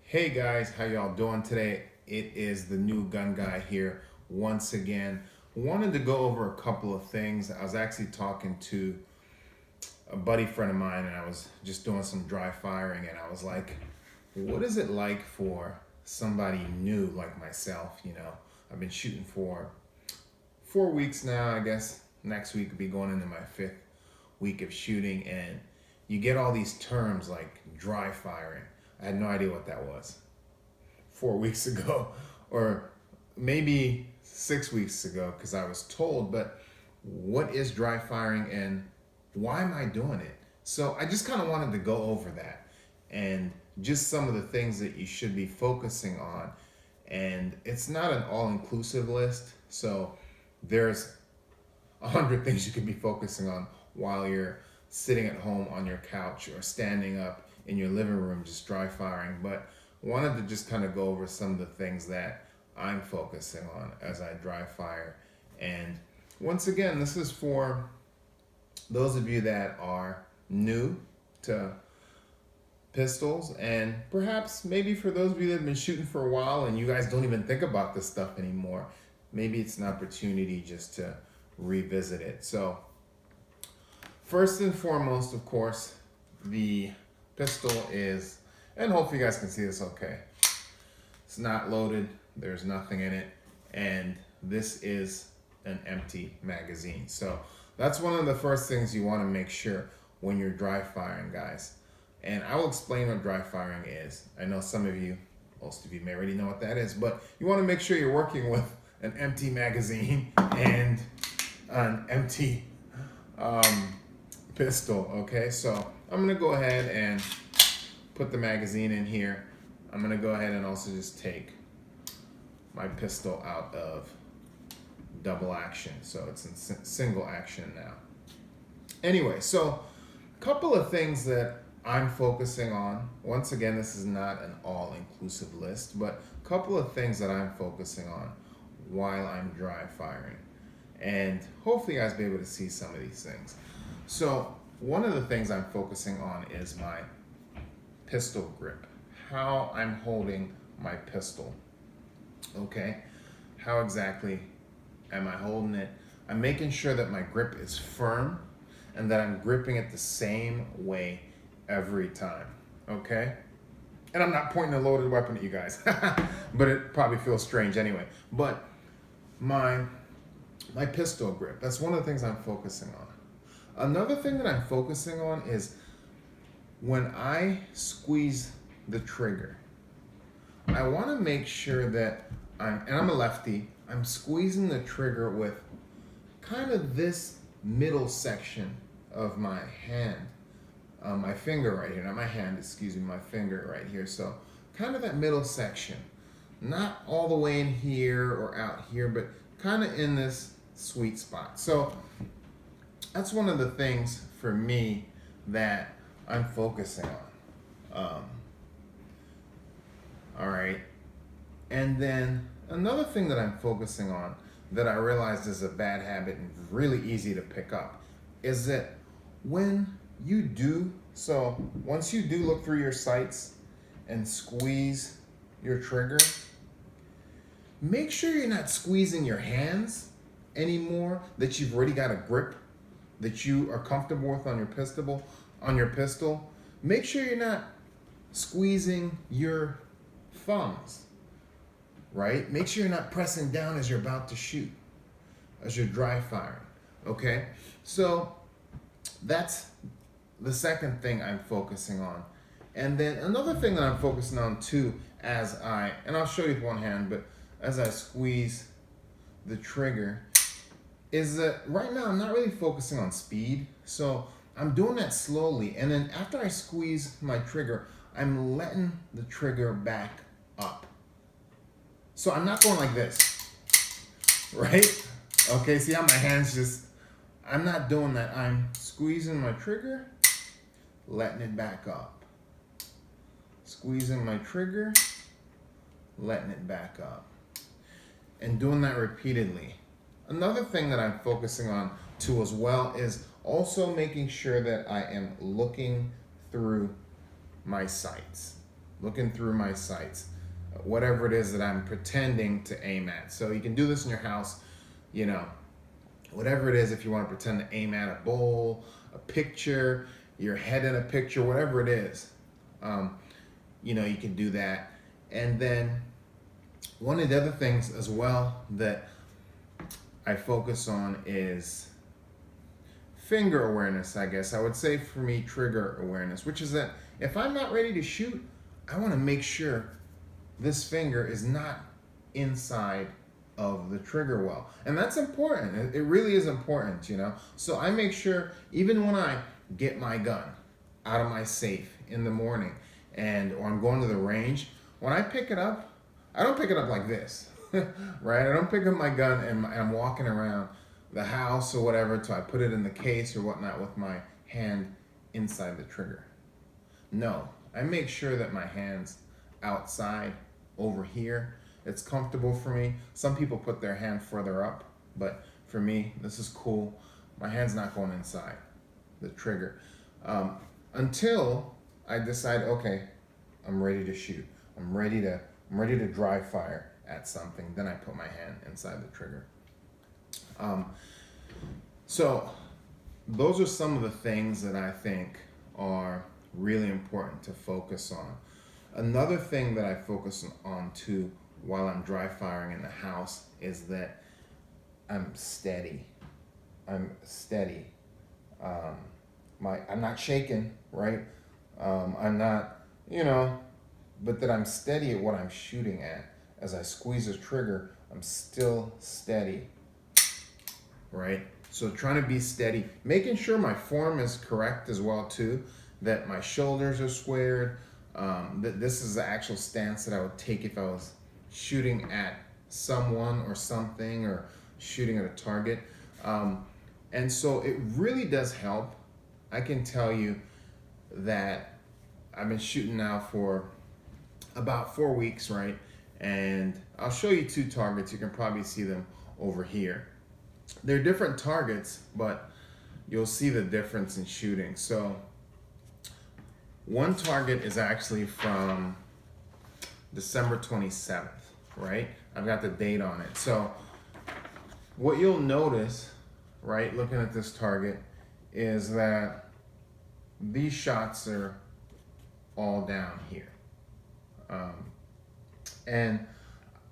Hey guys, how y'all doing today? It is the new gun guy here once again. Wanted to go over a couple of things. I was actually talking to a buddy friend of mine and I was just doing some dry firing and I was like, what is it like for somebody new like myself? I've been shooting for 4 weeks now. I guess next week will be going into my fifth week of shooting, and you get all these terms like dry firing. I had no idea what that was 4 weeks ago, or maybe 6 weeks ago, because I was told. But what is dry firing and why am I doing it? So I just kind of wanted to go over that and just some of the things that you should be focusing on. And it's not an all-inclusive list, so there's 100 things you could be focusing on while you're sitting at home on your couch or standing up in your living room just dry firing. But wanted to just kind of go over some of the things that I'm focusing on as I dry fire. And once again, this is for those of you that are new to pistols, and perhaps maybe for those of you that have been shooting for a while and you guys don't even think about this stuff anymore. Maybe it's an opportunity just to revisit it. So first and foremost, of course, the pistol is, and hopefully you guys can see this okay. It's not loaded, there's nothing in it, and this is an empty magazine. So that's one of the first things you want to make sure when you're dry firing, guys. And I will explain what dry firing is. I know some of you, most of you may already know what that is, but you want to make sure you're working with an empty magazine and an empty pistol. Okay, so I'm gonna go ahead and put the magazine in here. I'm gonna go ahead and also just take my pistol out of double action, so it's in single action now. Anyway, so a couple of things that I'm focusing on. Once again, this is not an all-inclusive list, but a couple of things that I'm focusing on while I'm dry firing. And hopefully you guys will be able to see some of these things. So one of the things I'm focusing on is my pistol grip, how I'm holding my pistol. Okay, how exactly am I holding it? I'm making sure that my grip is firm and that I'm gripping it the same way every time. Okay, and I'm not pointing a loaded weapon at you guys, but it probably feels strange anyway. But my pistol grip, that's one of the things I'm focusing on. Another thing that I'm focusing on is when I squeeze the trigger, I want to make sure that I'm a lefty, I'm squeezing the trigger with kind of this middle section of my hand, my finger right here, not my hand, excuse me, my finger right here. So kind of that middle section, not all the way in here or out here, but kind of in this sweet spot. So that's one of the things for me that I'm focusing on. All right. And then another thing that I'm focusing on that I realized is a bad habit and really easy to pick up is that when you do, so once you do look through your sights and squeeze your trigger, make sure you're not squeezing your hands anymore, that you've already got a grip that you are comfortable with on your pistol. Make sure you're not squeezing your thumbs, right? Make sure you're not pressing down as you're about to shoot, as you're dry firing. Okay, so that's the second thing I'm focusing on. And then another thing that I'm focusing on too, and I'll show you with one hand, but as I squeeze the trigger, is that right now I'm not really focusing on speed. So I'm doing that slowly. And then after I squeeze my trigger, I'm letting the trigger back up. So I'm not going like this, right? Okay, see how my hands I'm not doing that. I'm squeezing my trigger, letting it back up. Squeezing my trigger, letting it back up. And doing that repeatedly. Another thing that I'm focusing on too as well is also making sure that I am looking through my sights. looking through my sights, whatever it is that I'm pretending to aim at. So you can do this in your house, you know, whatever it is, if you want to pretend to aim at a bowl, a picture, your head in a picture, whatever it is, you know, you can do that. And then one of the other things as well that I focus on is finger awareness, I guess. I would say for me, trigger awareness, which is that if I'm not ready to shoot, I want to make sure this finger is not inside of the trigger well. And that's important. It really is important, you know. So I make sure, even when I get my gun out of my safe in the morning or I'm going to the range, when I pick it up, I don't pick it up like this, right? I don't pick up my gun and I'm walking around the house or whatever till I put it in the case or whatnot with my hand inside the trigger. No, I make sure that my hand's outside over here. It's comfortable for me. Some people put their hand further up, but for me, this is cool. My hand's not going inside the trigger until I decide, okay, I'm ready to shoot. I'm ready to dry fire at something. Then I put my hand inside the trigger. So those are some of the things that I think are really important to focus on. Another thing that I focus on too while I'm dry firing in the house is that I'm steady. I'm not shaking, right? I'm not, you know, but that I'm steady at what I'm shooting at. As I squeeze the trigger, I'm still steady, right? So trying to be steady, making sure my form is correct as well too, that my shoulders are squared, that this is the actual stance that I would take if I was shooting at someone or something or shooting at a target. And so it really does help. I can tell you that I've been shooting now for about 4 weeks, right? And I'll show you 2 targets. You can probably see them over here. They're different targets, but you'll see the difference in shooting. So one target is actually from December 27th, right? I've got the date on it. So what you'll notice, right, looking at this target, is that these shots are all down here. And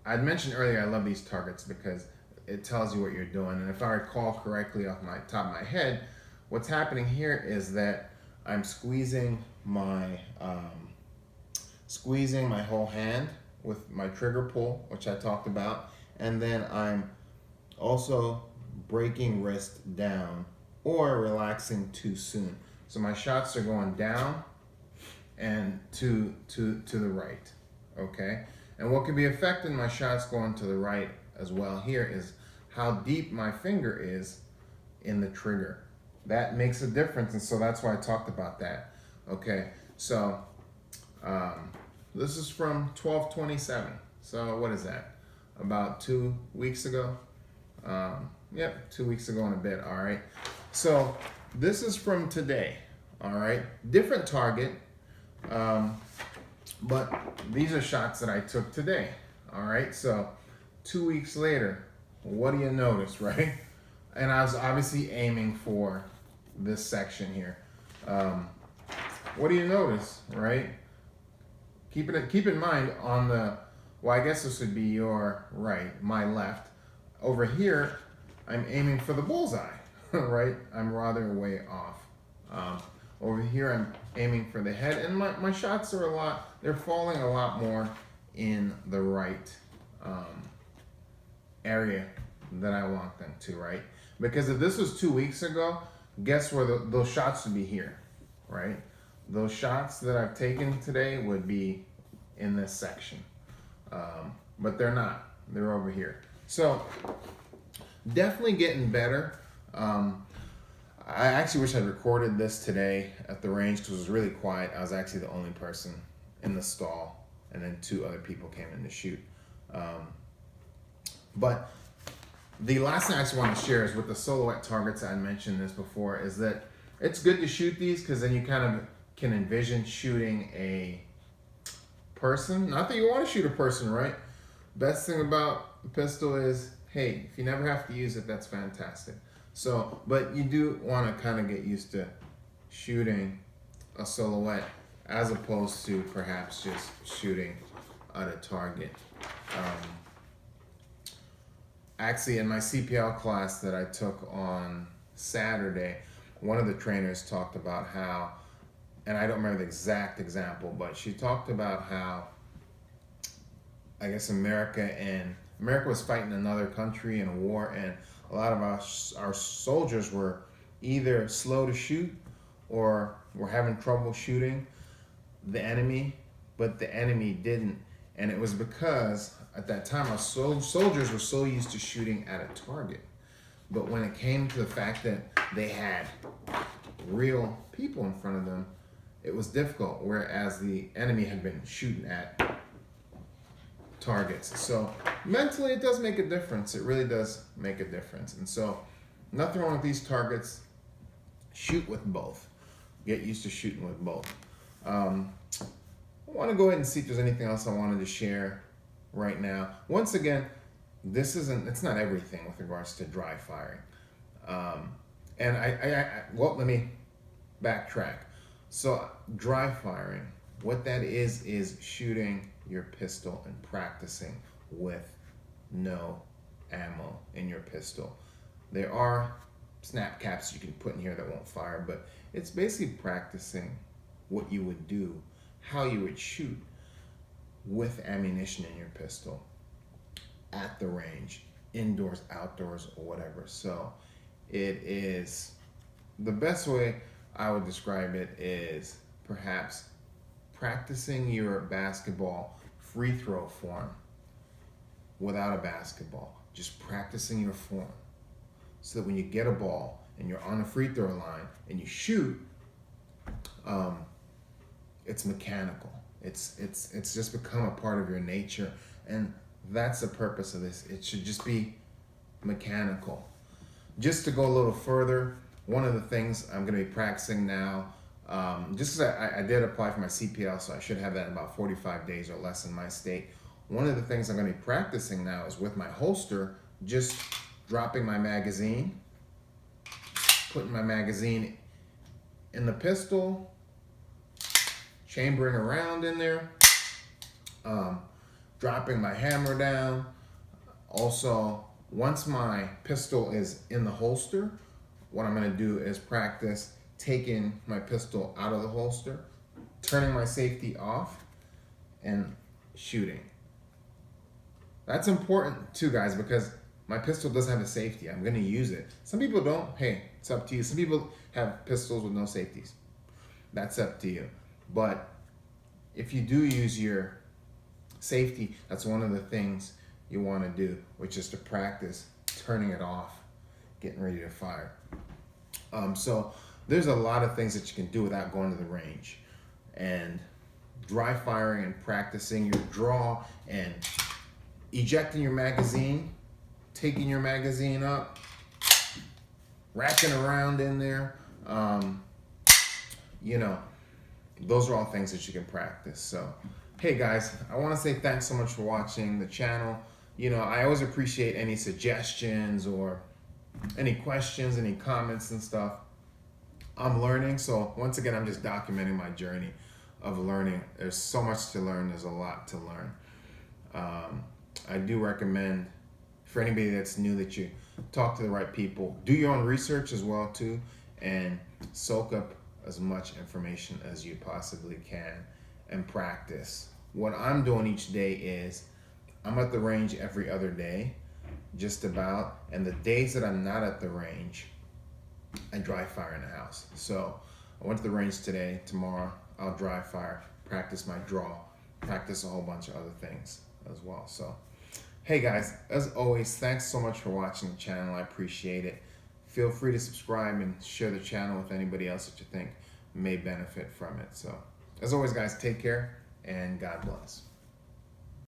I'd mentioned earlier I love these targets because it tells you what you're doing. And if I recall correctly off my top of my head, what's happening here is that I'm squeezing my whole hand with my trigger pull, which I talked about, and then I'm also breaking wrist down or relaxing too soon. So my shots are going down and to the right, okay? And what can be affecting my shots going to the right as well here is how deep my finger is in the trigger. That makes a difference, and so that's why I talked about that. Okay, so this is from 12/27. So what is that? About 2 weeks ago? Yep, 2 weeks ago and a bit, all right? So this is from today, all right? Different target, but these are shots that I took today, all right? So 2 weeks later, what do you notice, right? And I was obviously aiming for this section here. What do you notice, right? Keep in mind on the, well, I guess this would be your right, my left. Over here, I'm aiming for the bullseye, right? I'm rather way off. Over here, I'm aiming for the head, and my shots are they're falling a lot more in the right area that I want them to, right? Because if this was 2 weeks ago, guess where those shots would be here, right? Those shots that I've taken today would be in this section, but they're not. They're over here. So definitely getting better. I actually wish I'd recorded this today at the range because it was really quiet. I was actually the only person in the stall, and then 2 other people came in to shoot. But the last thing I just want to share is with the silhouette targets, I mentioned this before, is that it's good to shoot these because then you kind of can envision shooting a person. Not that you want to shoot a person, right? Best thing about a pistol is, hey, if you never have to use it, that's fantastic. So, but you do want to kind of get used to shooting a silhouette as opposed to perhaps just shooting at a target. Actually, in my CPL class that I took on Saturday, one of the trainers talked about how, and I don't remember the exact example, but she talked about how, I guess America was fighting another country in a war, and a lot of our soldiers were either slow to shoot or were having trouble shooting the enemy, but the enemy didn't. And it was because at that time our soldiers were so used to shooting at a target. But when it came to the fact that they had real people in front of them, it was difficult, whereas the enemy had been shooting at targets. So mentally it does make a difference. It really does make a difference. And so nothing wrong with these targets. Shoot with both. Get used to shooting with both. I want to go ahead and see if there's anything else I wanted to share right now. Once again, it's not everything with regards to dry firing. And well, let me backtrack. So dry firing, what that is shooting your pistol and practicing with no ammo in your pistol. There are snap caps you can put in here that won't fire, but it's basically practicing what you would do, how you would shoot with ammunition in your pistol at the range, indoors, outdoors, or whatever. So it is, the best way I would describe it is perhaps practicing your basketball free throw form without a basketball. Just practicing your form so that when you get a ball and you're on a free throw line and you shoot, it's mechanical. It's just become a part of your nature, and that's the purpose of this. It should just be mechanical. Just to go a little further, one of the things I'm going to be practicing now, just because I did apply for my CPL, so I should have that in about 45 days or less in my state. One of the things I'm going to be practicing now is with my holster, just dropping my magazine, putting my magazine in the pistol, chambering around in there, dropping my hammer down. Also, once my pistol is in the holster, what I'm going to do is practice taking my pistol out of the holster, turning my safety off, and shooting. That's important too, guys, because my pistol does have a safety. I'm going to use it. Some people don't. Hey, it's up to you. Some people have pistols with no safeties. That's up to you. But if you do use your safety, that's one of the things you want to do, which is to practice turning it off, getting ready to fire. So there's a lot of things that you can do without going to the range. And dry firing and practicing your draw and ejecting your magazine, taking your magazine up, racking around in there, those are all things that you can practice. So, hey guys, I want to say thanks so much for watching the channel. I always appreciate any suggestions or any questions, any comments and stuff. I'm learning, so once again, I'm just documenting my journey of learning. There's so much to learn. There's a lot to learn. I do recommend for anybody that's new that you talk to the right people. Do your own research as well too, and soak up as much information as you possibly can and practice. What I'm doing each day is I'm at the range every other day, just about, and the days that I'm not at the range, I dry fire in the house. So I went to the range today. Tomorrow I'll dry fire, practice my draw, practice a whole bunch of other things as well. So hey guys, as always, thanks so much for watching the channel. I appreciate it. Feel free to subscribe and share the channel with anybody else that you think may benefit from it. So as always guys, take care and God bless.